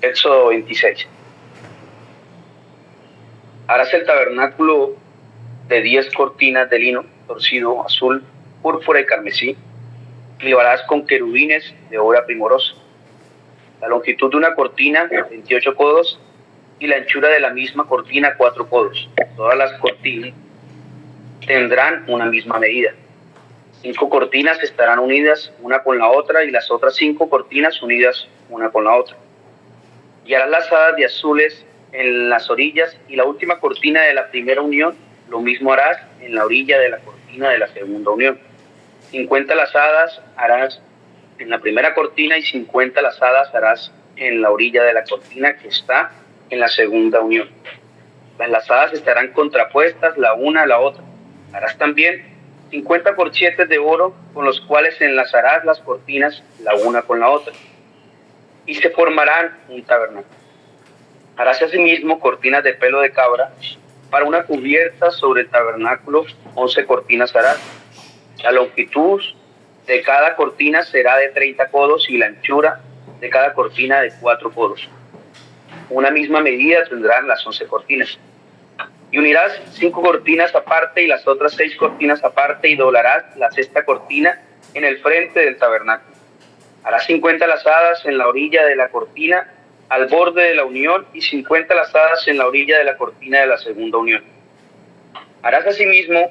Éxodo 26. Harás el tabernáculo de 10 cortinas de lino torcido, azul, púrpura y carmesí, y lo harás con querubines de obra primorosa. La longitud de una cortina, 28 codos, y la anchura de la misma cortina, 4 codos. Todas las cortinas tendrán una misma medida. 5 cortinas estarán unidas una con la otra, y las otras 5 cortinas unidas una con la otra. Y harás lazadas de azules en las orillas, y la última cortina de la primera unión, lo mismo harás en la orilla de la cortina de la segunda unión. 50 lazadas harás en la primera cortina y 50 lazadas harás en la orilla de la cortina que está en la segunda unión. Las lazadas estarán contrapuestas la una a la otra. Harás también 50 corchetes de oro con los cuales enlazarás las cortinas la una con la otra, y se formarán un tabernáculo. Harás asimismo cortinas de pelo de cabra para una cubierta sobre el tabernáculo. 11 cortinas harás. La longitud de cada cortina será de 30 codos y la anchura de cada cortina de 4 codos. Una misma medida tendrán las 11 cortinas. Y unirás 5 cortinas aparte y las otras 6 cortinas aparte, y doblarás la sexta cortina en el frente del tabernáculo. Harás 50 lazadas en la orilla de la cortina al borde de la unión, y 50 lazadas en la orilla de la cortina de la segunda unión. Harás asimismo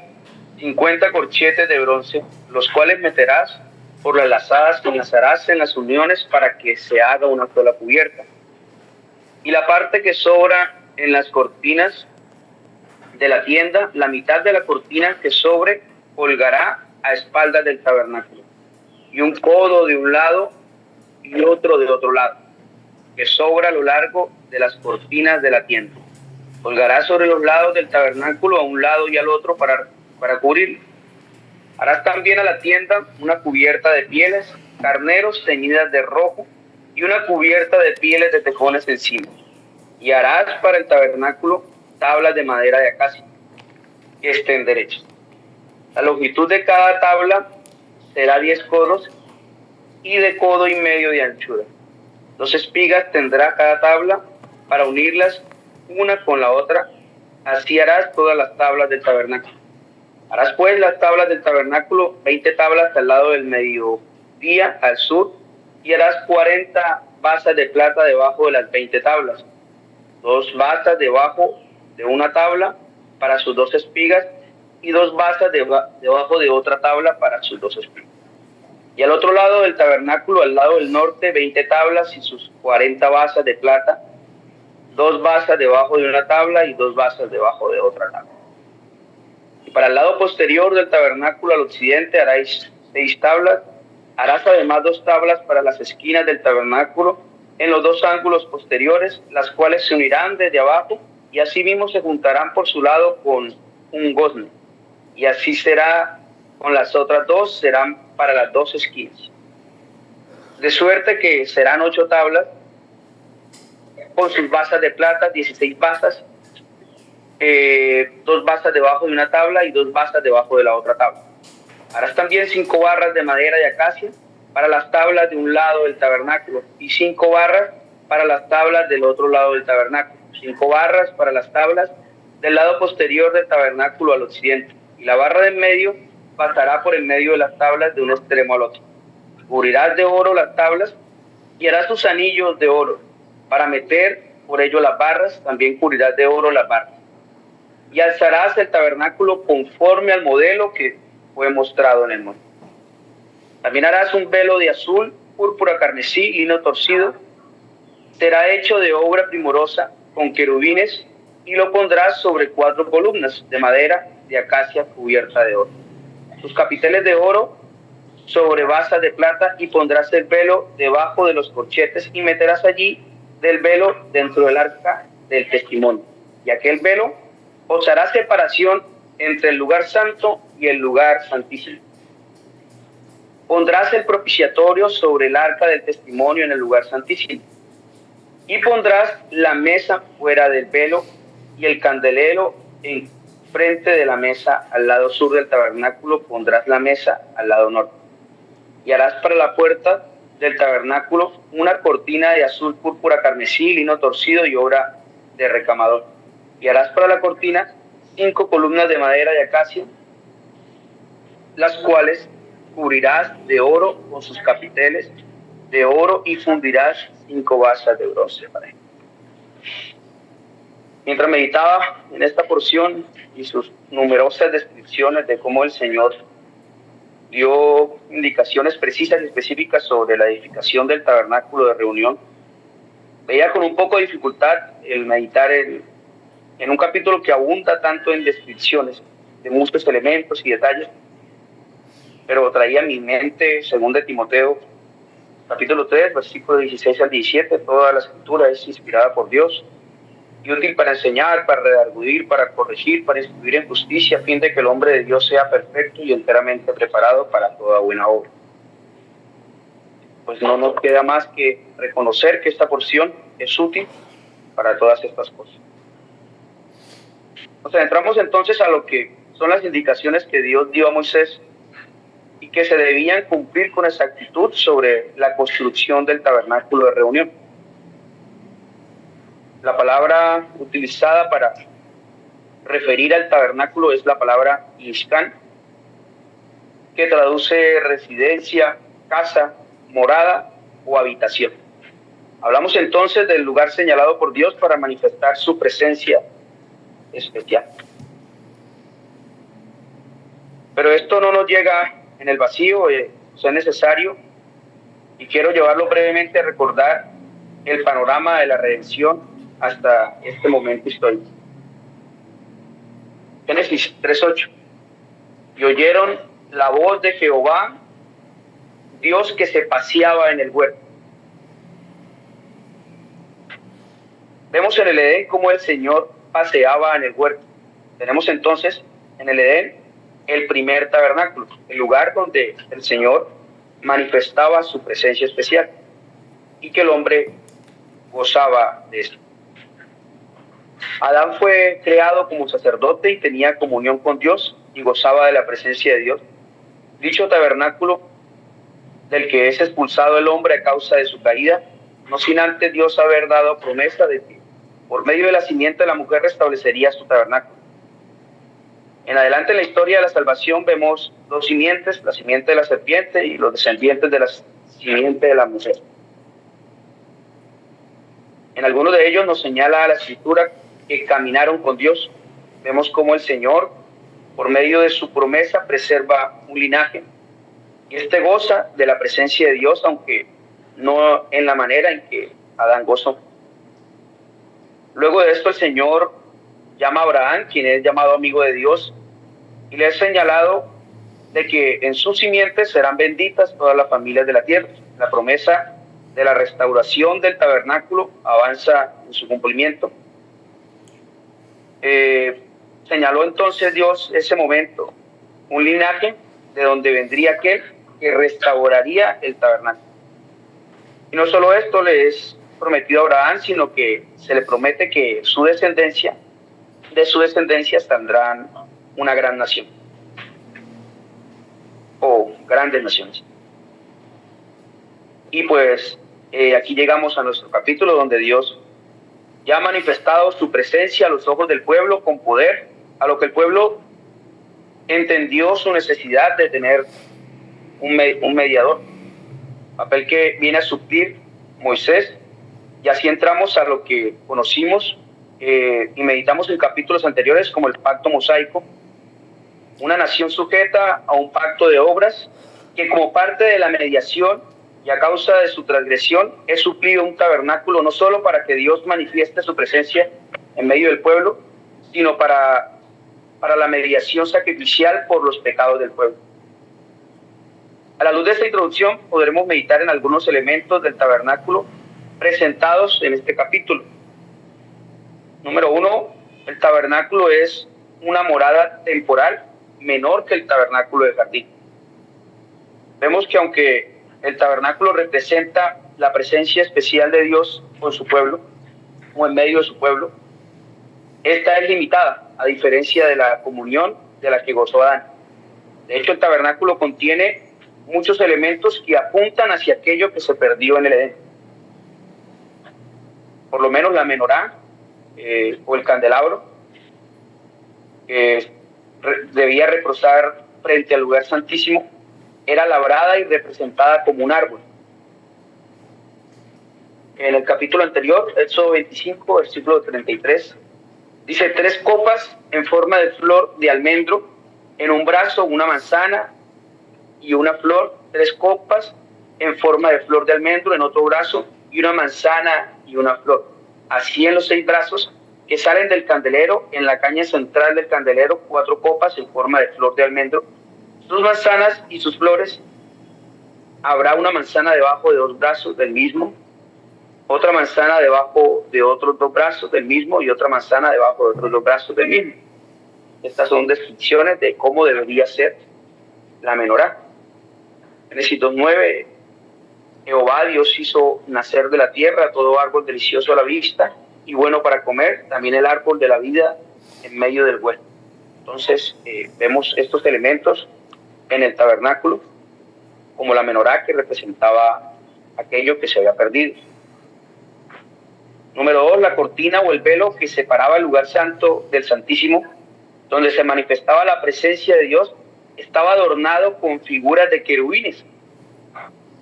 50 corchetes de bronce, los cuales meterás por las lazadas que enlazarás en las uniones para que se haga una sola cubierta. Y la parte que sobra en las cortinas de la tienda, la mitad de la cortina que sobre, colgará a espaldas del tabernáculo, y un codo de un lado y otro de otro lado, que sobra a lo largo de las cortinas de la tienda. Colgará sobre los lados del tabernáculo a un lado y al otro para cubrirlo. Harás también a la tienda una cubierta de pieles, carneros teñidas de rojo, y una cubierta de pieles de tejones encima. Y harás para el tabernáculo tablas de madera de acacia, que estén derechas. La longitud de cada tabla será 10 codos, y de codo y medio de anchura. 2 espigas tendrá cada tabla para unirlas una con la otra. Así harás todas las tablas del tabernáculo. Harás pues las tablas del tabernáculo, 20 tablas al lado del mediodía al sur, y harás 40 basas de plata debajo de las 20 tablas. 2 basas debajo de una tabla para sus 2 espigas, y 2 basas debajo de otra tabla para sus 2 espigas. Y al otro lado del tabernáculo, al lado del norte, 20 tablas y sus 40 basas de plata, 2 basas debajo de una tabla y 2 basas debajo de otra tabla. Y para el lado posterior del tabernáculo al occidente haráis 6 tablas. Harás además 2 tablas para las esquinas del tabernáculo en los 2 ángulos posteriores, las cuales se unirán desde abajo, y así mismo se juntarán por su lado con un gozne. Y así será con las otras 2, serán para las 2 esquinas. De suerte que serán 8 tablas con sus basas de plata, 16 basas, 2 basas debajo de una tabla y 2 basas debajo de la otra tabla. Harás también 5 barras de madera de acacia para las tablas de un lado del tabernáculo, y 5 barras para las tablas del otro lado del tabernáculo. 5 barras para las tablas del lado posterior del tabernáculo al occidente, y la barra de en medio pasará por en medio de las tablas de un extremo al otro. Cubrirás de oro las tablas, y harás tus anillos de oro para meter por ello las barras. También cubrirás de oro las barras. Y alzarás el tabernáculo conforme al modelo que fue mostrado en el monte. También harás un velo de azul, púrpura, carmesí, lino torcido. Será hecho de obra primorosa con querubines, y lo pondrás sobre 4 columnas de madera de acacia cubierta de oro. Tus capiteles de oro sobre basas de plata, y pondrás el velo debajo de los corchetes, y meterás allí del velo dentro del arca del testimonio. Y aquel velo os hará separación entre el lugar santo y el lugar santísimo. Pondrás el propiciatorio sobre el arca del testimonio en el lugar santísimo. Y pondrás la mesa fuera del velo, y el candelero en frente de la mesa al lado sur del tabernáculo. Pondrás la mesa al lado norte. Y harás para la puerta del tabernáculo una cortina de azul, púrpura, carmesí, lino torcido y obra de recamador. Y harás para la cortina 5 columnas de madera de acacia, las cuales cubrirás de oro con sus capiteles de oro y fundirás 5 basas de bronce para él. Mientras meditaba en esta porción y sus numerosas descripciones de cómo el Señor dio indicaciones precisas y específicas sobre la edificación del tabernáculo de reunión, veía con un poco de dificultad el meditar en un capítulo que abunda tanto en descripciones de muchos elementos y detalles, pero traía a mi mente, según de Timoteo, capítulo 3, versículos 16 al 17, toda la escritura es inspirada por Dios y útil para enseñar, para redarguir, para corregir, para instruir en justicia, a fin de que el hombre de Dios sea perfecto y enteramente preparado para toda buena obra. Pues no nos queda más que reconocer que esta porción es útil para todas estas cosas. Nos adentramos entonces a lo que son las indicaciones que Dios dio a Moisés y que se debían cumplir con exactitud sobre la construcción del tabernáculo de reunión. La palabra utilizada para referir al tabernáculo es la palabra Mishkan, que traduce residencia, casa, morada o habitación. Hablamos entonces del lugar señalado por Dios para manifestar su presencia especial. Pero esto no nos llega en el vacío, es necesario, y quiero llevarlo brevemente a recordar el panorama de la redención hasta este momento histórico. Génesis 3:8. Y oyeron la voz de Jehová, Dios que se paseaba en el huerto. Vemos en el Edén cómo el Señor paseaba en el huerto. Tenemos entonces en el Edén el primer tabernáculo, el lugar donde el Señor manifestaba su presencia especial y que el hombre gozaba de esto. Adán fue creado como sacerdote y tenía comunión con Dios y gozaba de la presencia de Dios. Dicho tabernáculo del que es expulsado el hombre a causa de su caída, no sin antes Dios haber dado promesa de que por medio de la simiente de la mujer restablecería su tabernáculo. En adelante en la historia de la salvación vemos 2 simientes, la simiente de la serpiente y los descendientes de la simiente de la mujer. En algunos de ellos nos señala la Escritura que caminaron con Dios. Vemos cómo el Señor, por medio de su promesa, preserva un linaje. Y este goza de la presencia de Dios, aunque no en la manera en que Adán gozó. Luego de esto el Señor llama a Abraham, quien es llamado amigo de Dios, y le ha señalado de que en sus simientes serán benditas todas las familias de la tierra. La promesa de la restauración del tabernáculo avanza en su cumplimiento. Señaló entonces Dios ese momento, un linaje de donde vendría aquel que restauraría el tabernáculo. Y no solo esto le es prometido a Abraham, sino que se le promete que de su descendencia saldrán una gran nación o grandes naciones. Y pues aquí llegamos a nuestro capítulo donde Dios ya ha manifestado su presencia a los ojos del pueblo con poder, a lo que el pueblo entendió su necesidad de tener un mediador, papel que viene a suplir Moisés. Y así entramos a lo que conocimos y meditamos en capítulos anteriores como el pacto mosaico, una nación sujeta a un pacto de obras que como parte de la mediación y a causa de su transgresión es suplido un tabernáculo no solo para que Dios manifieste su presencia en medio del pueblo, sino para la mediación sacrificial por los pecados del pueblo. A la luz de esta introducción podremos meditar en algunos elementos del tabernáculo presentados en este capítulo. Número 1, el tabernáculo es una morada temporal menor que el tabernáculo de jardín. Vemos que aunque el tabernáculo representa la presencia especial de Dios con su pueblo, o en medio de su pueblo, esta es limitada, a diferencia de la comunión de la que gozó Adán. De hecho, el tabernáculo contiene muchos elementos que apuntan hacia aquello que se perdió en el Edén. Por lo menos la menorá o el candelabro que debía reposar frente al lugar santísimo era labrada y representada como un árbol. En el capítulo anterior, Éxodo 25, versículo 33, dice: 3 copas en forma de flor de almendro, en un brazo una manzana y una flor, 3 copas en forma de flor de almendro en otro brazo y una manzana y una flor. Así en los 6 brazos que salen del candelero, en la caña central del candelero, 4 copas en forma de flor de almendro, sus manzanas y sus flores. Habrá una manzana debajo de 2 brazos del mismo, otra manzana debajo de otros 2 brazos del mismo y otra manzana debajo de otros 2 brazos del mismo. Estas son descripciones de cómo debería ser la menorá. Génesis 2:9, Jehová Dios hizo nacer de la tierra todo árbol delicioso a la vista y bueno para comer, también el árbol de la vida en medio del huerto. Entonces vemos estos elementos en el tabernáculo, como la menorá que representaba aquello que se había perdido. Número 2, la cortina o el velo que separaba el lugar santo del santísimo, donde se manifestaba la presencia de Dios, estaba adornado con figuras de querubines.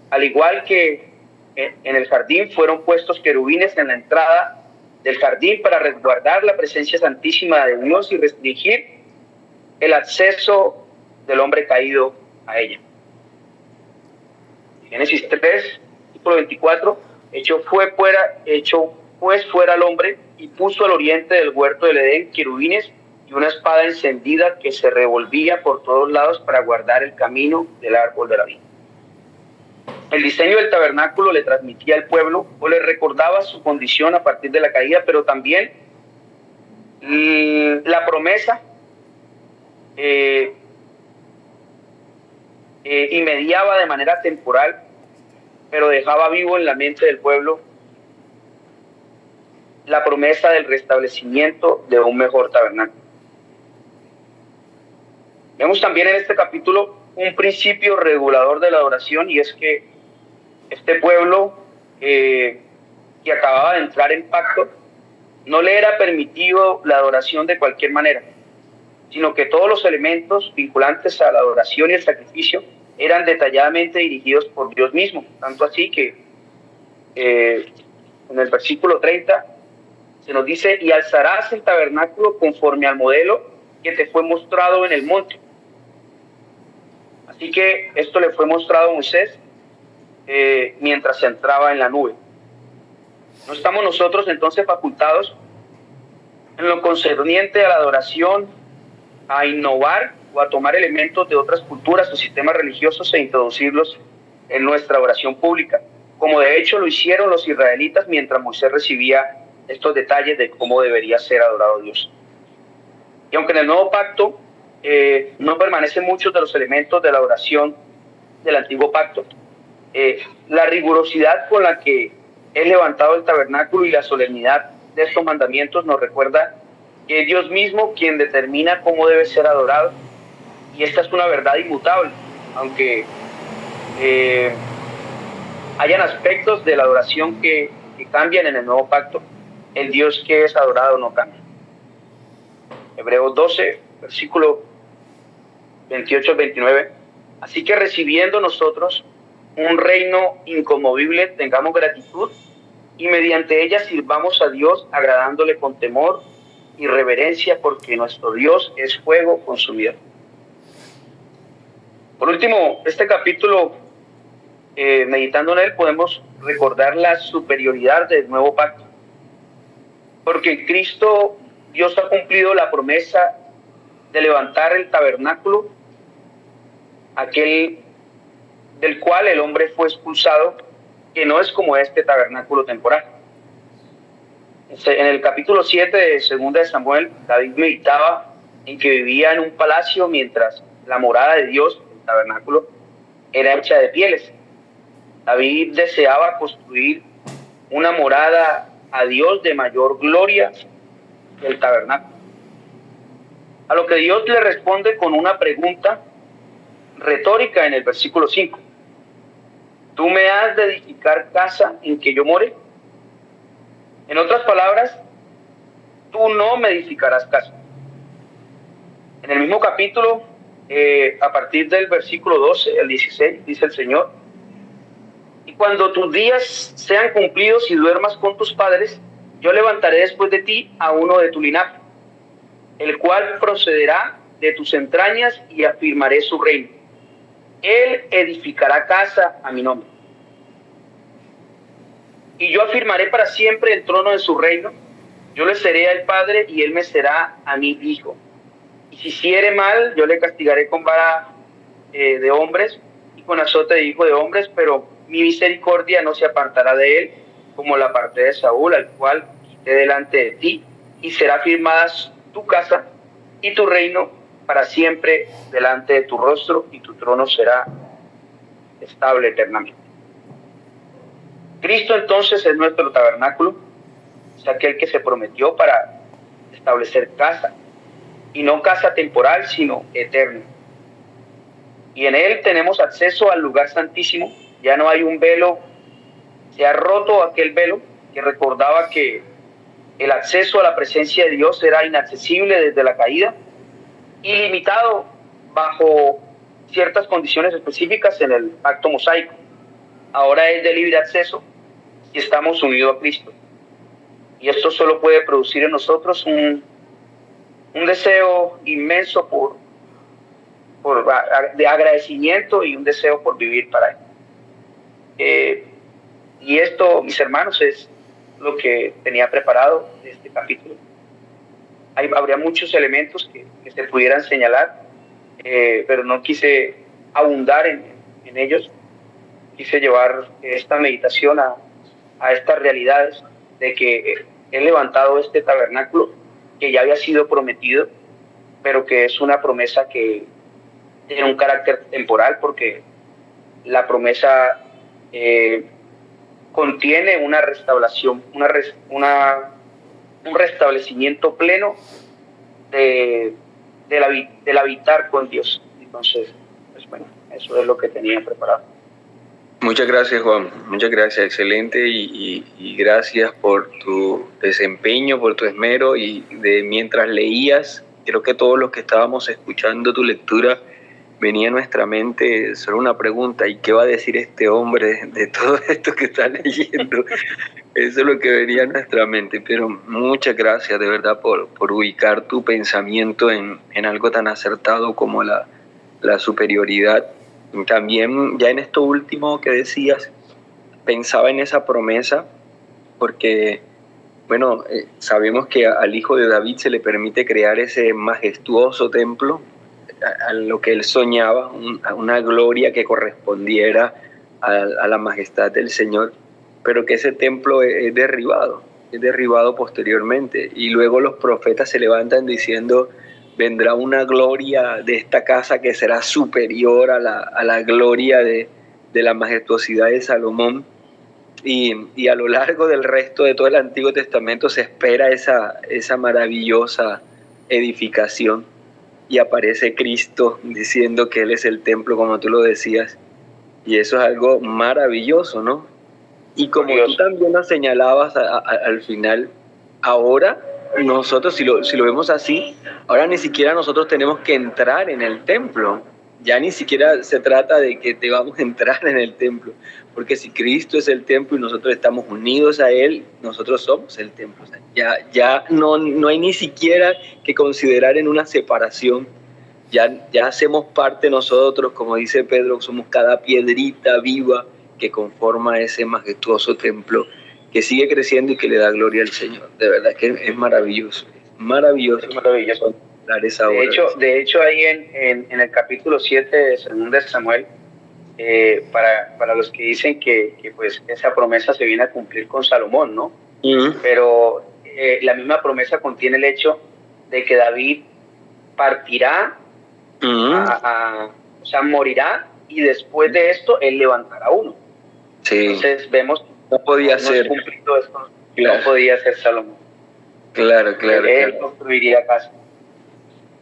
Al igual que en el jardín fueron puestos querubines en la entrada del jardín para resguardar la presencia santísima de Dios y restringir el acceso del hombre caído a ella. Génesis 3, versículo 24, echó pues fuera al hombre y puso al oriente del huerto del Edén querubines y una espada encendida que se revolvía por todos lados para guardar el camino del árbol de la vida. El diseño del tabernáculo le transmitía al pueblo o le recordaba su condición a partir de la caída, pero también la promesa y mediaba de manera temporal, pero dejaba vivo en la mente del pueblo la promesa del restablecimiento de un mejor tabernáculo. Vemos también en este capítulo un principio regulador de la adoración, y es que este pueblo que acababa de entrar en pacto no le era permitido la adoración de cualquier manera, sino que todos los elementos vinculantes a la adoración y el sacrificio eran detalladamente dirigidos por Dios mismo, tanto así que en el versículo 30 se nos dice: y alzarás el tabernáculo conforme al modelo que te fue mostrado en el monte. Así que esto le fue mostrado a Moisés mientras se entraba en la nube. ¿No estamos nosotros entonces facultados en lo concerniente a la adoración a innovar o a tomar elementos de otras culturas o sistemas religiosos e introducirlos en nuestra oración pública, como de hecho lo hicieron los israelitas mientras Moisés recibía estos detalles de cómo debería ser adorado Dios? Y aunque en el nuevo pacto no permanecen muchos de los elementos de la adoración del antiguo pacto, la rigurosidad con la que es levantado el tabernáculo y la solemnidad de estos mandamientos nos recuerda que es Dios mismo quien determina cómo debe ser adorado, y esta es una verdad inmutable, aunque hayan aspectos de la adoración que cambian en el nuevo pacto. El Dios que es adorado no cambia. Hebreos 12, versículo 28 al 29. Así que recibiendo nosotros un reino inconmovible, tengamos gratitud y mediante ella sirvamos a Dios agradándole con temor y reverencia, porque nuestro Dios es fuego consumidor. Por último, este capítulo, meditando en él, podemos recordar la superioridad del nuevo pacto, porque en Cristo Dios ha cumplido la promesa de levantar el tabernáculo, aquel del cual el hombre fue expulsado, que no es como este tabernáculo temporal. En el capítulo 7 de 2 de Samuel, David meditaba en que vivía en un palacio mientras la morada de Dios, el tabernáculo, era hecha de pieles. David deseaba construir una morada a Dios de mayor gloria que el tabernáculo. A lo que Dios le responde con una pregunta retórica en el versículo 5. ¿Tú me has de edificar casa en que yo more? En otras palabras, tú no me edificarás casa. En el mismo capítulo, a partir del versículo 12 al 16, dice el Señor: y cuando tus días sean cumplidos y duermas con tus padres, yo levantaré después de ti a uno de tu linaje, el cual procederá de tus entrañas, y afirmaré su reino. Él edificará casa a mi nombre. Y yo afirmaré para siempre el trono de su reino. Yo le seré al Padre, y él me será a mi hijo. Y si hiciere mal, yo le castigaré con vara de hombres y con azote de hijo de hombres, pero mi misericordia no se apartará de él, como la aparté de Saúl, al cual quité delante de ti, y será firmada tu casa y tu reino para siempre delante de tu rostro, y tu trono será estable eternamente. Cristo entonces es nuestro tabernáculo, es aquel que se prometió para establecer casa, y no casa temporal, sino eterna. Y en él tenemos acceso al lugar santísimo. Ya no hay un velo, se ha roto aquel velo que recordaba que el acceso a la presencia de Dios era inaccesible desde la caída y limitado bajo ciertas condiciones específicas en el pacto mosaico. Ahora es de libre acceso y estamos unidos a Cristo. Y esto solo puede producir en nosotros un deseo inmenso de agradecimiento y un deseo por vivir para Él. Y esto, mis hermanos, es lo que tenía preparado de este capítulo. Habría muchos elementos que se pudieran señalar, pero no quise abundar en ellos. Quise llevar esta meditación a estas realidades de que he levantado este tabernáculo que ya había sido prometido, pero que es una promesa que tiene un carácter temporal, porque la promesa contiene una restauración, un restablecimiento pleno del habitar con Dios. Entonces, pues bueno, eso es lo que tenía preparado. Muchas gracias, Juan. Muchas gracias. Excelente, y gracias por tu desempeño, por tu esmero, y mientras leías, creo que todos los que estábamos escuchando tu lectura, venía a nuestra mente solo una pregunta: ¿y qué va a decir este hombre de todo esto que está leyendo? Eso es lo que venía a nuestra mente. Pero muchas gracias de verdad por ubicar tu pensamiento en algo tan acertado como la superioridad. También, ya en esto último que decías, pensaba en esa promesa, porque bueno, sabemos que al hijo de David se le permite crear ese majestuoso templo, a lo que él soñaba, una gloria que correspondiera a la majestad del Señor, pero que ese templo es derribado posteriormente, y luego los profetas se levantan diciendo: vendrá una gloria de esta casa que será superior a la gloria de la majestuosidad de Salomón. Y a lo largo del resto de todo el Antiguo Testamento se espera esa maravillosa edificación, y aparece Cristo diciendo que Él es el templo, como tú lo decías, y eso es algo maravilloso, ¿no? Y como tú también lo señalabas al final, ahora nosotros, si lo vemos así, ahora ni siquiera nosotros tenemos que entrar en el templo. Ya ni siquiera se trata de que debamos entrar en el templo, porque si Cristo es el templo y nosotros estamos unidos a Él, nosotros somos el templo. O sea, ya no hay ni siquiera que considerar en una separación. Ya hacemos parte nosotros, como dice Pedro, somos cada piedrita viva que conforma ese majestuoso templo que sigue creciendo y que le da gloria al Señor. De verdad que es maravilloso, maravilloso. De hecho, ahí en el capítulo 7 de 2 de Samuel, para los que dicen que pues esa promesa se viene a cumplir con Salomón, ¿no? Uh-huh. Pero la misma promesa contiene el hecho de que David partirá, uh-huh, o sea, morirá, y después de esto él levantará uno. Sí. Entonces vemos que no podía ser cumplido esto, claro. No podía ser Salomón. Claro. Él construiría casa.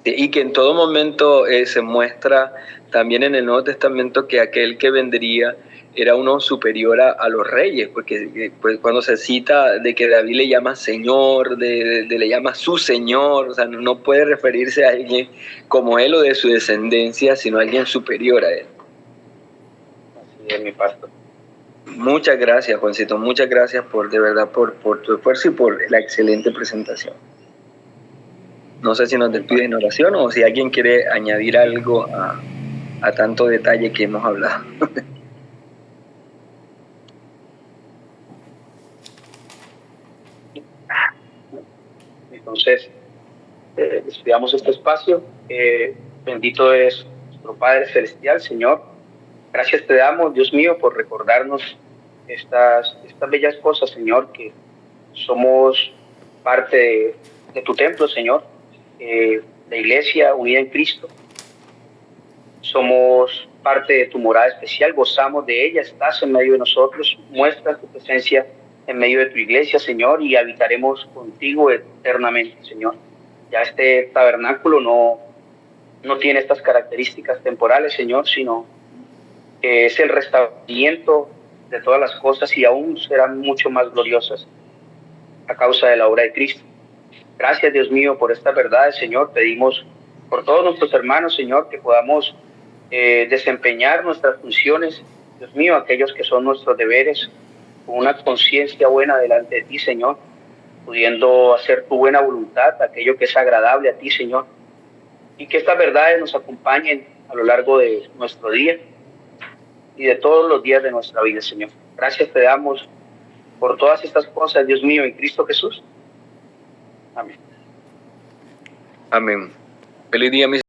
Y que en todo momento se muestra también en el Nuevo Testamento que aquel que vendría era uno superior a los reyes, porque pues, cuando se cita de que David le llama Señor, le llama su Señor, o sea, no puede referirse a alguien como él o de su descendencia, sino a alguien superior a él. Así es, mi pastor. Muchas gracias, Juancito, muchas gracias de verdad por tu esfuerzo y por la excelente presentación. No sé si nos despides en oración o si alguien quiere añadir algo a tanto detalle que hemos hablado. Entonces, despidamos este espacio. Bendito es nuestro Padre Celestial, Señor. Gracias te damos, Dios mío, por recordarnos estas bellas cosas, Señor, que somos parte de tu templo, Señor, la iglesia unida en Cristo. Somos parte de tu morada especial, gozamos de ella, estás en medio de nosotros, muestras tu presencia en medio de tu iglesia, Señor, y habitaremos contigo eternamente, Señor. Ya este tabernáculo no tiene estas características temporales, Señor, sino que es el restablecimiento de todas las cosas y aún serán mucho más gloriosas a causa de la obra de Cristo. Gracias, Dios mío, por estas verdades, Señor. Pedimos por todos nuestros hermanos, Señor, que podamos desempeñar nuestras funciones, Dios mío, aquellos que son nuestros deberes, con una conciencia buena delante de ti, Señor, pudiendo hacer tu buena voluntad, aquello que es agradable a ti, Señor, y que estas verdades nos acompañen a lo largo de nuestro día y de todos los días de nuestra vida, Señor. Gracias te damos por todas estas cosas, Dios mío, en Cristo Jesús. Amén. Amén. Feliz día, mis